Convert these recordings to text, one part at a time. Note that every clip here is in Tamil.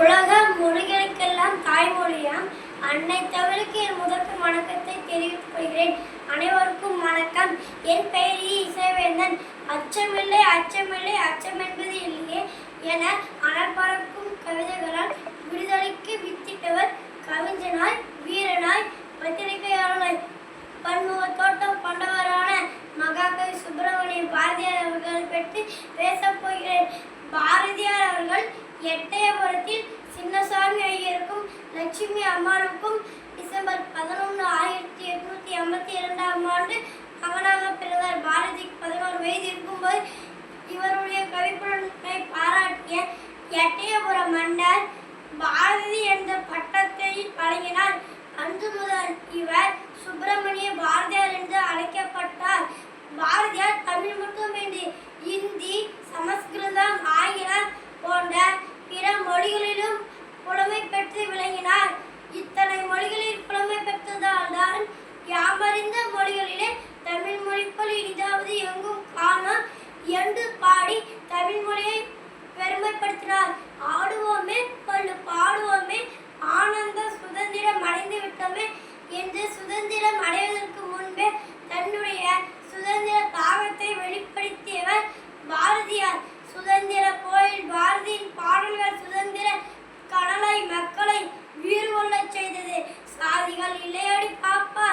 உலக மொழிகளுக்கெல்லாம் தாய்மொழியாம் அன்னை தமிழுக்கு என் முதற்கும் வணக்கத்தை தெரிவித்துக் கொள்கிறேன். அனைவருக்கும் வணக்கம். என் பெயர் இசைவேந்தன். அச்சமில்லை அச்சமில்லை அச்சம் என்பது இல்லையே என அனல் பறக்கும் கவிதைகளால் விடுதலைக்கு வித்திட்டவர் கவிஞனாய், வீரனாய், பத்திரிகையாளனாய், பன்முக தோட்டம் கொண்டவரான மகாகவி சுப்பிரமணிய பாரதியார் அவர்களை பற்றி பேசப் போகிறேன். பாரதியார் அவர்கள் எட்டயபுரத்தில் சின்னசாமி ஐயருக்கும் லட்சுமி அம்மாளுக்கும் டிசம்பர் 11, 1882 மகனாக பிறந்தார். பாரதிக்கு 11 வயது இருக்கும்போது இவருடைய கவிப்புலனை பாராட்டிய எட்டயபுர மன்னர் பாரதி என்ற பட்டத்தை வழங்கினார். அன்று முதல் இவர் சுப்பிரமணிய பாரதியார் என்று அழைக்கப்பட்டார். பாரதியார் தமிழ் மட்டுமின்றி இந்தி, சமஸ்கிருதம், ஆங்கிலம் போன்ற பிற மொழிகளிலும் புலமை பெற்று விளங்கினார். இத்தனை மொழிகளில் புலமை பெற்றதால் தான் யாமறிந்த மொழிகளிலே தமிழ் மொழிக்குள் இனிதாவது எங்கும் காணோம் என்று பாடி தமிழ் மொழியை பெருமைப்படுத்தினார். ஆடுவோமே பள்ளு பாடுவோமே ஆனந்த சுதந்திரம் அடைந்து விட்டோமே என்று சுதந்திரம் அடைவதற்கு முன்பே தன்னுடைய சுதந்திர தாகத்தை வெளிப்படுத்தியவர் பாரதியார். சுதந்திர போரில் பாரதியின் பாடல்கள் சுதந்திர கனலை மக்களை வீறு கொள்ளச் செய்தது. சாதிகள் இல்லையடி பாப்பா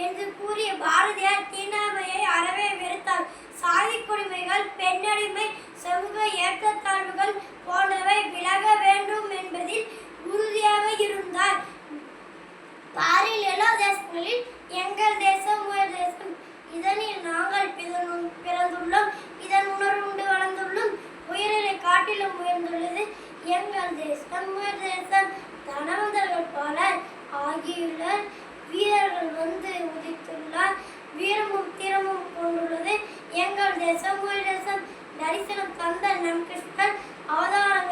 என்று கூறிய பாரதியார் தீண்டாமையை அறவே வெறுத்தார். சாதி கொடுமைகள், பெண்ணடிமை, சமூக ஏற்றத்தாழ்வுகள் போன்றவை விலக வேண்டும் என்பதில் உறுதியாக இருந்தார். பாரில் எல்லா தேசங்களில் எங்கள் தேசம் உயர் தேசம், இதனில் நாங்கள் பிறந்துள்ளோம், இதன் உணர்வுண்டு வளர்ந்துள்ளோம், உயிரிலை காட்டிலும் உயர்ந்துள்ளது எங்கள் தேசம் உயர் தேசம். தனவந்தர்கள் போல ஆகியுள்ள வீரர்கள் வந்து உதித்துள்ளார். வீரமும் தீரமும் கொண்டுள்ளது எங்கள் தேசம் உயர் தேசம். தரிசனம் தந்த நம் கிருஷ்ணன் அவதாரம்